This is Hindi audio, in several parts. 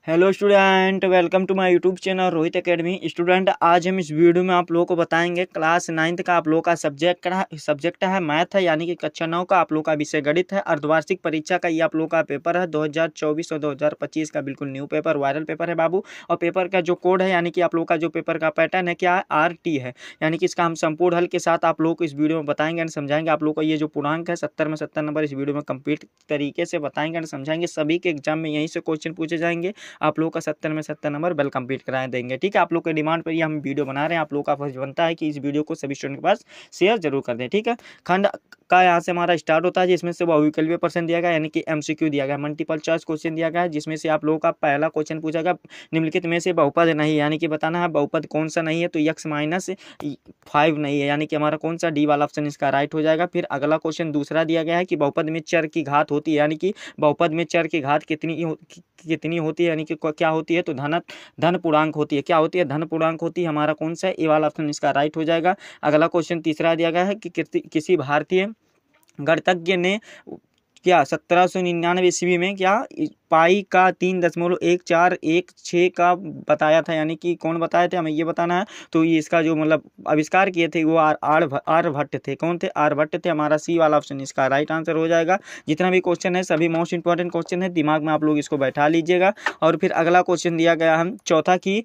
Hello student, welcome to my YouTube channel Rohit academy. Student, आज हम इस वीडियो में आप लोगों को बताएंगे क्लास 9th का आप लोगों का सब्जेक्ट है मैथ है, यानी कि कक्षा 9 का आप लोगों का विषय गणित है। अर्धवार्षिक परीक्षा का ये आप लोगों का पेपर है 2024 और 2025 का, बिल्कुल न्यू पेपर, वायरल पेपर है बाबू। और पेपर का जो कोड है, यानी कि आप लोगों का जो पेपर का पैटर्न है क्या है, RT है। यानी कि इसका हम संपूर्ण हल के साथ आप लोगों को इस वीडियो में बताएंगे और समझाएंगे। आप लोगों को ये जो पूर्णांक है 70 में 70 नंबर इस वीडियो में कंप्लीट तरीके से बताएंगे और समझाएंगे। सभी के एग्जाम में यहीं से क्वेश्चन पूछे जाएंगे। आप लोगों का 70 में 70 नंबर वेल कंप्लीट करा देंगे। ठीक है, आप लोग के डिमांड पर ये हम वीडियो बना रहे हैं। आप लोगों का फर्ज बनता है कि इस वीडियो को सभी स्टूडेंट के पास शेयर जरूर कर दें। ठीक है, खंड का यहाँ से हमारा स्टार्ट होता है, जिसमें से बहुविकल्पीय प्रश्न दिया गया, यानी कि MCQ दिया गया, मल्टीपल चॉइस क्वेश्चन दिया गया है, जिसमें से आप लोगों का पहला क्वेश्चन पूछा गया निम्नलिखित में से बहुपद नहीं, यानी कि बताना है बहुपद कौन सा नहीं है। तो x-5 नहीं है, यानी कि हमारा कौन सा डी वाला ऑप्शन इसका राइट हो जाएगा। फिर अगला क्वेश्चन दूसरा दिया गया है कि बहुपद में चर की घात होती है, यानी कि बहुपद में चर की घात कितनी होती है, यानी कि क्या होती है, तो धन पूर्णांक होती है। क्या होती है? धन पूर्णांक होती है। हमारा कौन सा है, ए वाला ऑप्शन इसका राइट हो जाएगा। अगला क्वेश्चन तीसरा दिया गया है कि किसी भारतीय गणितज्ञ ने क्या 1799 ईस्वी में क्या पाई का 3.1416 का बताया था, यानी कि कौन बताए थे, हमें ये बताना है। तो ये इसका जो मतलब आविष्कार किए थे वो आर्यभट्ट थे। कौन थे? आर्यभट्ट थे। हमारा सी वाला ऑप्शन इसका राइट आंसर हो जाएगा। जितना भी क्वेश्चन है सभी मोस्ट इंपॉर्टेंट क्वेश्चन है, दिमाग में आप लोग इसको बैठा लीजिएगा। और फिर अगला क्वेश्चन दिया गया हम चौथा की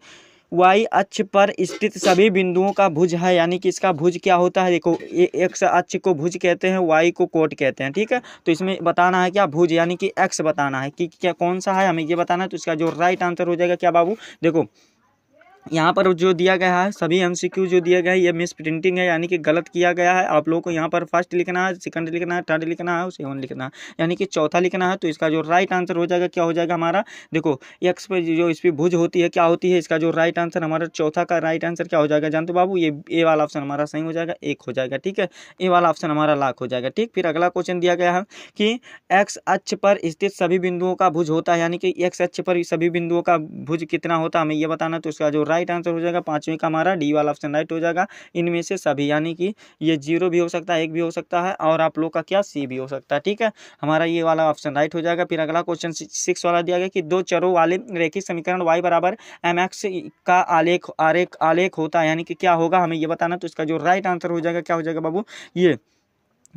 y अक्ष पर स्थित सभी बिंदुओं का भुज है, यानी कि इसका भुज क्या होता है। देखो, x अक्ष को भुज कहते हैं, y को कोट कहते हैं। ठीक है, तो इसमें बताना है क्या, भुज, यानी कि x बताना है कि क्या कौन सा है, हमें ये बताना है। तो इसका जो राइट आंसर हो जाएगा क्या बाबू, देखो यहाँ पर जो दिया गया है सभी MCQ जो दिया गया है ये मिस प्रिंटिंग है, यानी कि गलत किया गया है। आप लोगों को यहाँ पर फर्स्ट लिखना है, सेकंड लिखना है, थर्ड लिखना है और सेवन लिखना है, यानी कि चौथा लिखना है। तो इसका जो राइट आंसर हो जाएगा क्या हो जाएगा हमारा, देखो एक्स पे जो इस पर भुज होती है क्या होती है, इसका जो राइट आंसर हमारा चौथा का राइट आंसर क्या हो जाएगा जानते बाबू, ये ए वाला ऑप्शन हमारा सही हो जाएगा, एक हो जाएगा। ठीक है, ए वाला ऑप्शन हमारा लाख हो जाएगा। ठीक, फिर अगला क्वेश्चन दिया गया है कि एक्स अक्ष पर स्थित सभी बिंदुओं का भुज होता है, यानी कि एक्स अक्ष पर सभी बिंदुओं का भुज कितना होता है, हमें ये बताना। तो इसका जो राइट आंसर हो जाएगा पांचवें का हमारा डी वाला ऑप्शन राइट हो जाएगा। इनमें से सभी, यानी कि ये 0 भी हो सकता है, 1 भी हो सकता है, और आप लोग का क्या सी भी हो सकता है। ठीक है, हमारा ये वाला ऑप्शन राइट हो जाएगा। फिर अगला क्वेश्चन 6 वाला दिया गया कि दो चरों वाले रैखिक समीकरण y बराबर mx का आलेख होता है, यानी कि क्या होगा, हमें ये बताना। तो इसका जो राइट आंसर हो जाएगा क्या हो जाएगा बाबू, ये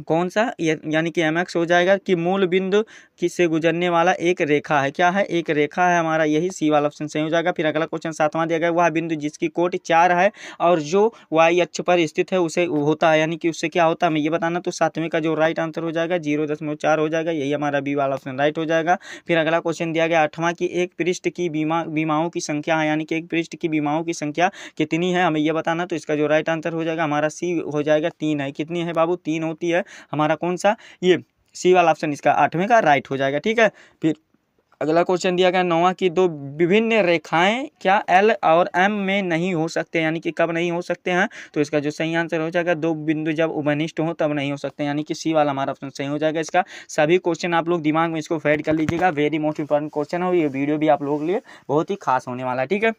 कौन सा, ये यानी कि mx हो जाएगा कि मूल बिंदु से गुजरने वाला एक रेखा है। क्या है? एक रेखा है हमारा, यही सी वाला ऑप्शन सही हो जाएगा। फिर अगला क्वेश्चन 7वां दिया गया, वह बिंदु जिसकी कोट 4 है और जो y अक्ष पर स्थित है उसे होता है, यानी कि उससे क्या होता है, हमें ये बताना। तो 7वें का जो राइट आंसर हो जाएगा 0.4 हो जाएगा, यही हमारा बी वाला ऑप्शन राइट हो जाएगा। फिर अगला क्वेश्चन दिया गया 8वां की एक पृष्ठ की बीमाओं की संख्या है, यानी कि एक पृष्ठ की बीमाओं की संख्या कितनी है, हमें ये बताना। तो इसका जो राइट आंसर हो जाएगा हमारा सी हो जाएगा, 3 है। कितनी है बाबू? 3 होती है। हमारा कौन सा, ये सी वाला ऑप्शन इसका 8वें का राइट हो जाएगा। ठीक है, फिर अगला क्वेश्चन दिया गया 9वां की दो विभिन्न रेखाएं क्या L और M में नहीं हो सकते, यानी कि कब नहीं हो सकते हैं। तो इसका जो सही आंसर हो जाएगा, दो बिंदु जब उभयनिष्ठ हो तब नहीं हो सकते, यानी कि सी वाला हमारा ऑप्शन सही हो जाएगा। इसका सभी क्वेश्चन आप लोग दिमाग में इसको फैड कर लीजिएगा, वेरी मोस्ट इंपॉर्टेंट क्वेश्चन है। ये वीडियो भी आप लोगों के लिए बहुत ही खास होने वाला है। ठीक है,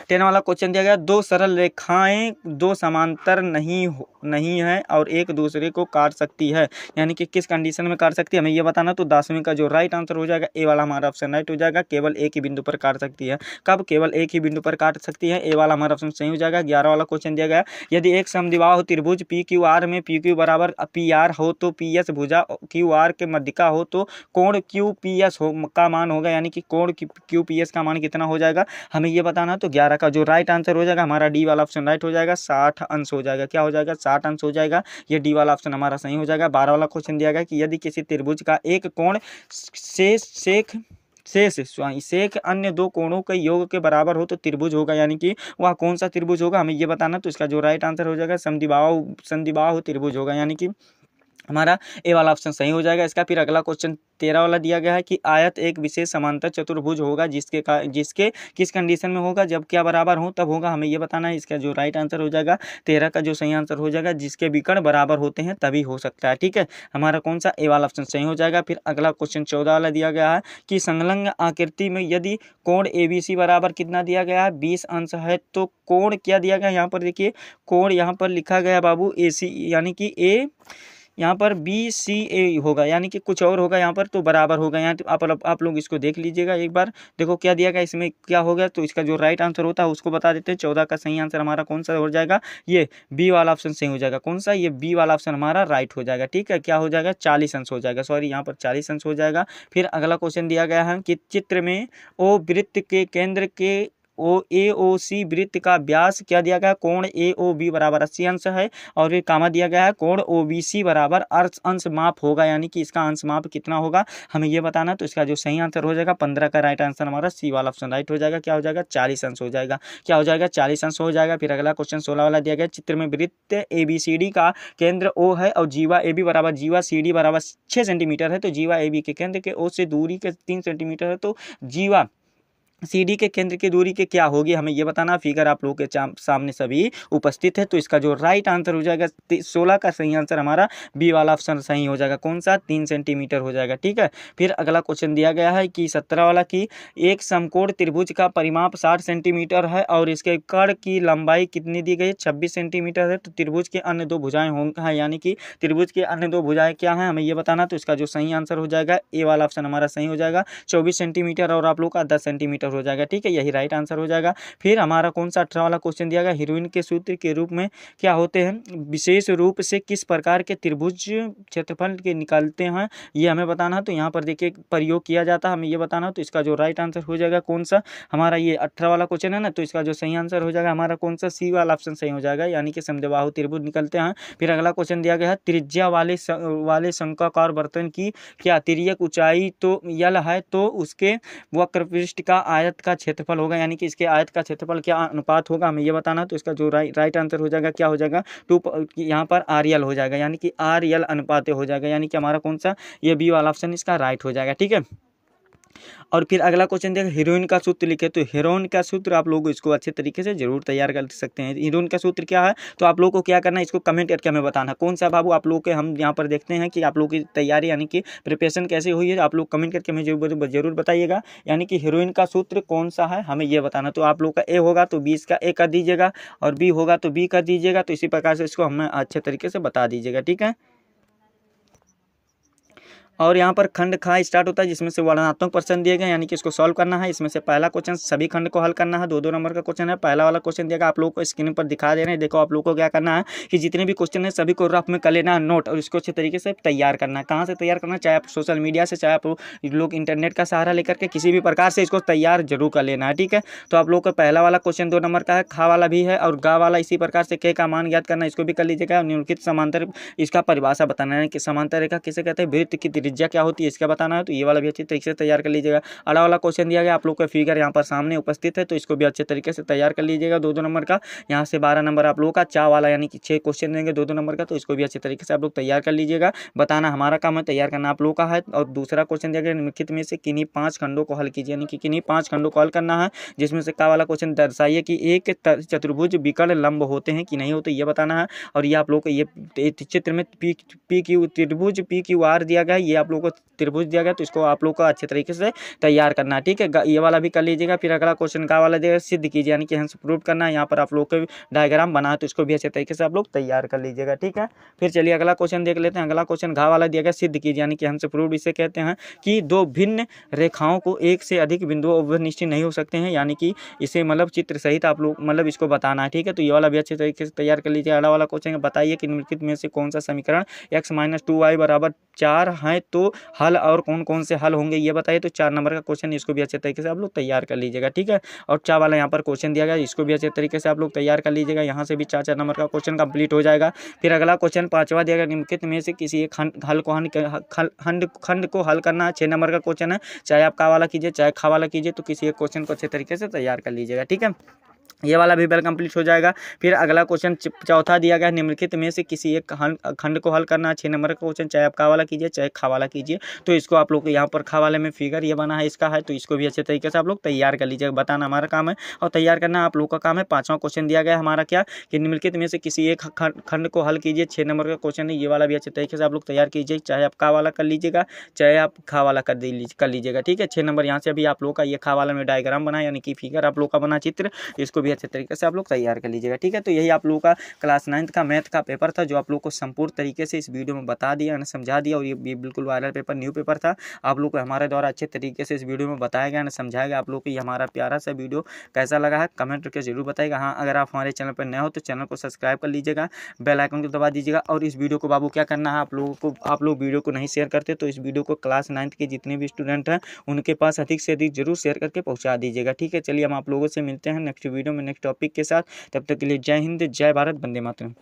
10 वाला क्वेश्चन दिया गया, दो सरल रेखाएं दो समांतर नहीं है और एक दूसरे को काट सकती है, यानी कि किस कंडीशन में काट सकती है, हमें ये बताना। तो 10वें का जो राइट आंसर हो जाएगा ए वाला हमारा ऑप्शन राइट हो जाएगा, केवल एक ही बिंदु पर काट सकती है। कब? केवल एक ही बिंदु पर काट सकती है, ए वाला हमारा ऑप्शन सही हो जाएगा। 11 वाला क्वेश्चन दिया गया, यदि एक समद्विबाहु त्रिभुज PQR में PQ बराबर PR हो तो PS भुजा QR के मध्य का हो तो कोण QPS का मान होगा, यानी कि कोण QPS का मान कितना हो जाएगा, हमें ये बताना। तो 11 का जो राइट आंसर हो जाएगा हमारा डी वाला ऑप्शन राइट हो जाएगा, 60 अंश हो जाएगा। क्या हो जाएगा? 60 अंश हो जाएगा, ये डी वाला ऑप्शन हमारा सही हो जाएगा। 12 वाला क्वेश्चन दिया गया कि यदि किसी त्रिभुज का एक कोण शेष अन्य दो कोणों के योग के बराबर हो तो त्रिभुज होगा, यानी कि वह कौन सा त्रिभुज होगा, हमें ये बताना। तो इसका जो राइट आंसर हो जाएगा समद्विबाहु त्रिभुज होगा, यानी कि हमारा ए वाला ऑप्शन सही हो जाएगा इसका। फिर अगला क्वेश्चन 13 वाला दिया गया है कि आयत एक विशेष समांतर चतुर्भुज होगा जिसके किस कंडीशन में होगा, जब क्या बराबर हो तब होगा, हमें ये बताना है। इसका जो राइट आंसर हो जाएगा 13 का जो सही आंसर हो जाएगा, जिसके विकर्ण बराबर होते हैं तभी हो सकता है। ठीक है, हमारा कौन सा, ए वाला ऑप्शन सही हो जाएगा। फिर अगला क्वेश्चन 14 वाला दिया गया है कि संलग्न आकृति में यदि कोण ABC बराबर कितना दिया गया है, 20 अंश है, तो कोण क्या दिया गया यहाँ पर, देखिए कोण यहाँ पर लिखा गया बाबू AC, यानी कि यहाँ पर BCA होगा, यानी कि कुछ और होगा यहाँ पर, तो बराबर होगा यहाँ। तो आप लोग इसको देख लीजिएगा एक बार। देखो क्या दिया गया, इसमें क्या हो गया, तो इसका जो राइट आंसर होता है उसको बता देते हैं। 14 का सही आंसर हमारा कौन सा हो जाएगा, ये बी वाला ऑप्शन सही हो जाएगा। कौन सा, ये बी वाला ऑप्शन हमारा राइट हो जाएगा। ठीक है, क्या हो जाएगा, 40 अंश हो जाएगा, सॉरी यहाँ पर 40 अंश हो जाएगा। फिर अगला क्वेश्चन दिया गया है कि चित्र में ओ वृत्त के केंद्र के AOC वृत्त का व्यास क्या दिया गया, कोण AOB बराबर 80 अंश है। और फिर कामा दिया गया है कोण OBC बराबर अंश माप होगा, यानी कि इसका अंश माप कितना होगा हमें ये बताना। तो इसका जो सही आंसर हो जाएगा 15 का राइट आंसर हमारा सी वाला ऑप्शन राइट हो जाएगा। क्या हो जाएगा, 40 अंश हो जाएगा। क्या हो जाएगा, 40 अंश हो जाएगा। फिर अगला क्वेश्चन 16 वाला दिया गया, चित्र में वृत्त ABCD का केंद्र O है और जीवा AB बराबर जीवा CD बराबर 6 सेंटीमीटर है। तो जीवा AB के केंद्र के O से दूरी के 3 सेंटीमीटर है, तो जीवा CD के केंद्र की दूरी के क्या होगी हमें ये बताना। फिगर आप लोगों के सामने सभी उपस्थित है। तो इसका जो राइट आंसर हो जाएगा 16 का सही आंसर हमारा बी वाला ऑप्शन सही हो जाएगा। कौन सा, 3 सेंटीमीटर हो जाएगा। ठीक है, फिर अगला क्वेश्चन दिया गया है कि 17 वाला की एक समकोण त्रिभुज का परिमाप 60 सेंटीमीटर है और इसके कर्ण की लंबाई कितनी दी गई है, 26 सेंटीमीटर है। तो त्रिभुज के अन्य दो भुजाएं होंगे, यानी कि त्रिभुज के अन्य दो भुजाएं क्या है हमें ये बताना। तो इसका जो सही आंसर हो जाएगा ए वाला ऑप्शन हमारा सही हो जाएगा, 24 सेंटीमीटर और आप लोग का 10 सेंटीमीटर हो जाएगा। ठीक है, यही राइट आंसर हो जाएगा। फिर हमारा कौन सा 18 वाला क्वेश्चन दिया गया, हीरोइन के सूत्र के रूप में क्या होते हैं, विशेष रूप से किस प्रकार के त्रिभुज क्षेत्रफल के निकालते हैं ये हमें बताना है। तो यहाँ पर देखिए प्रयोग किया जाता है हमें ये बताना। तो इसका जो राइट आंसर हो जाएगा कौन सा हमारा, ये 18 वाला क्वेश्चन है ना, तो इसका जो सही आंसर हो जाएगा हमारा कौन सा, सी वाला ऑप्शन सही हो जाएगा, यानी कि समद्विबाहु त्रिभुज निकलते हैं। फिर अगला क्वेश्चन दिया गया है, त्रिज्या वाले शंक्वाकार बर्तन की क्या तिर्यक ऊंचाई तो यल है, तो उसके वक्र पृष्ठ का आयत का क्षेत्रफल होगा, यानी कि इसके आयत का क्षेत्रफल क्या अनुपात होगा हमें ये बताना। तो इसका जो राइट आंसर हो जाएगा क्या हो जाएगा, 2 यहाँ पर RL हो जाएगा, यानी कि RL अनुपात हो जाएगा, यानी कि हमारा कौन सा, ये बी वाला ऑप्शन इसका राइट हो जाएगा। ठीक है, और फिर अगला क्वेश्चन देखो, हीरोइन का सूत्र लिखे। तो हीरोइन का सूत्र आप लोग इसको अच्छे तरीके से जरूर तैयार कर सकते हैं। हीरोइन का सूत्र क्या है, तो आप लोग को क्या करना है, इसको कमेंट करके हमें बताना कौन सा बाबू आप लोग के, हम यहाँ पर देखते हैं कि आप लोग की तैयारी यानी कि प्रिपरेशन कैसे हुई है। आप लोग कमेंट करके हमें जरूर बताइएगा, यानी कि हीरोइन का सूत्र कौन सा है हमें ये बताना। तो आप लोग का ए होगा तो 20 का ए कर दीजिएगा, और बी होगा तो बी कर दीजिएगा। तो इसी प्रकार से इसको हमें अच्छे तरीके से बता दीजिएगा। ठीक है, और यहाँ पर खंड खा स्टार्ट होता है, जिसमें से वर्णनात्मक प्रश्न दिए गए, यानी कि इसको सॉल्व करना है। इसमें से पहला क्वेश्चन सभी खंड को हल करना है, 2-2 नंबर का क्वेश्चन है। पहला वाला क्वेश्चन दिया आप लोगों को स्क्रीन पर दिखा दे रहे हैं। देखो आप लोगों को क्या करना है कि जितने भी क्वेश्चन है सभी को रफ में कर लेना है नोट, और इसको अच्छे तरीके से तैयार करना है। कहाँ से तैयार करना है, चाहे आप सोशल मीडिया से, चाहे आप लोग इंटरनेट का सहारा लेकर के किसी भी प्रकार से इसको तैयार जरूर कर लेना है। ठीक है, तो आप लोग का पहला वाला क्वेश्चन 2 नंबर का है, खा वाला भी है और गा वाला इसी प्रकार से के का मान ज्ञात करना, इसको भी कर लीजिएगा। निम्नलिखित समांतर इसका परिभाषा बताना है कि समांतर रेखा किसे कहते हैं, वृत्त की त्रिज्या क्या होती है इसका बताना है। तो ये वाला भी अच्छे तरीके से तैयार कर लीजिएगा। अगला वाला क्वेश्चन दिया गया आप लोग का फिगर यहाँ पर सामने उपस्थित है, तो इसको भी अच्छे तरीके से तैयार कर लीजिएगा। 2-2 नंबर का, यहाँ से 12 नंबर आप लोगों का चा वाला, यानी कि 6 क्वेश्चन देंगे 2-2 नंबर का, तो इसको भी अच्छे तरीके से आप लोग तैयार कर लीजिएगा। बताना हमारा काम है, तैयार करना आप लोगों का है। और दूसरा क्वेश्चन दिया गया, निम्नलिखित में से किन्हीं 5 खंडों को हल कीजिए, यानी कि किन्हीं 5 खंडों को हल करना है, जिसमें से का वाला क्वेश्चन दर्शाइए कि एक चतुर्भुज विकर्ण लंब होते हैं कि नहीं होते, ये बताना है। और ये आप लोग को ये चित्र में पी क्यू त्रिभुज PQR दिया गया है, ये आप लोग को त्रिभुज दिया गया, तो इसको आप लोग को अच्छे तरीके से तैयार करना है। ठीक है, ये वाला भी कर लीजिएगा। फिर अगला क्वेश्चन का वाला देगा सिद्ध कीजिए, यानी कि हंस प्रूव करना है। यहाँ पर आप लोग को डायग्राम बना है, तो इसको भी अच्छे तरीके से आप लोग तैयार कर लीजिएगा। ठीक है, फिर चलिए अगला क्वेश्चन देख लेते हैं। अगला क्वेश्चन घा वाला दिया गया, सिद्ध कीजिए, यानी कि हंस प्रूव इसे कहते हैं कि दो भिन्न रेखाओं को एक से अधिक बिंदुओं निश्चित नहीं हो सकते हैं, यानी कि इसे मतलब चित्र सहित आप लोग मतलब इसको बताना है। ठीक है, तो ये वाला भी अच्छे तरीके से तैयार कर लीजिए। अगला वाला क्वेश्चन बताइए कि निम्नलिखित में से कौन सा समीकरण x - 2y बराबर 4 है, तो हल और कौन कौन से हल होंगे ये बताइए। तो 4 नंबर का क्वेश्चन, इसको भी अच्छे तरीके से आप लोग तैयार कर लीजिएगा। ठीक है, और चा वाला यहाँ पर क्वेश्चन दिया गया, इसको भी अच्छे तरीके से आप लोग तैयार कर लीजिएगा। यहाँ से भी 4 नंबर का क्वेश्चन कंप्लीट हो जाएगा। फिर अगला क्वेश्चन 5वां दिया गया, निम्नलिखित में से किसी एक खंड को हल करना है, 6 नंबर का क्वेश्चन है। चाहे आप का वाला कीजिए चाहे खा वाला कीजिए, तो किसी एक क्वेश्चन को अच्छे तरीके से तैयार कर लीजिएगा। ठीक है, ये वाला भी वेल कंप्लीट हो जाएगा। फिर अगला क्वेश्चन चौथा दिया गया है, निम्नलिखित में से किसी एक खंड को हल करना है, 6 नंबर का क्वेश्चन। चाहे आप का वाला कीजिए चाहे खा वाला कीजिए, तो इसको आप लोग को यहाँ पर खा वाले में फिगर ये बना है इसका है, तो इसको भी अच्छे तरीके से आप लोग तैयार कर लीजिएगा। बताना हमारा काम है और तैयार करना आप लोग का काम है। 5वां क्वेश्चन दिया गया हमारा क्या कि निम्नलिखित में से किसी एक खंड को हल कीजिए, 6 नंबर का क्वेश्चन है। ये वाला भी अच्छे तरीके से आप लोग तैयार कीजिए, चाहे आप का वाला कर लीजिएगा चाहे आप खा वाला कर लीजिएगा। ठीक है, 6 नंबर यहाँ से अभी आप लोग का ये खा वाला में डायग्राम बना, यानी कि फिगर आप लोग का बना चित्र, इसको भी अच्छे तरीके से आप लोग तैयार कर लीजिएगा। ठीक है, तो यही आप लोगों का क्लास 9th का मैथ का पेपर था जो आप लोग को संपूर्ण तरीके से इस वीडियो में बता दिया, समझा दिया। और ये बिल्कुल वायरल पेपर, न्यू पेपर था। आप लोग को हमारे द्वारा अच्छे तरीके से इस वीडियो में बताया गया, समझाया गया। आप लोग को ये हमारा प्यारा सा वीडियो कैसा लगा है कमेंट करके जरूर बताइएगा। हाँ, अगर आप हमारे चैनल पर नए हो तो चैनल को सब्सक्राइब कर लीजिएगा, बेल आइकन को दबा दीजिएगा। और इस वीडियो को बाबू क्या करना है, आप लोग वीडियो को नहीं शेयर करते तो इस वीडियो को क्लास 9th के जितने भी स्टूडेंट हैं उनके पास अधिक से अधिक जरूर शेयर करके पहुंचा दीजिएगा। ठीक है, चलिए हम आप लोगों से मिलते हैं नेक्स्ट वीडियो में नेक्स्ट टॉपिक के साथ। तब तक के लिए जय हिंद, जय भारत, वंदे मातरम।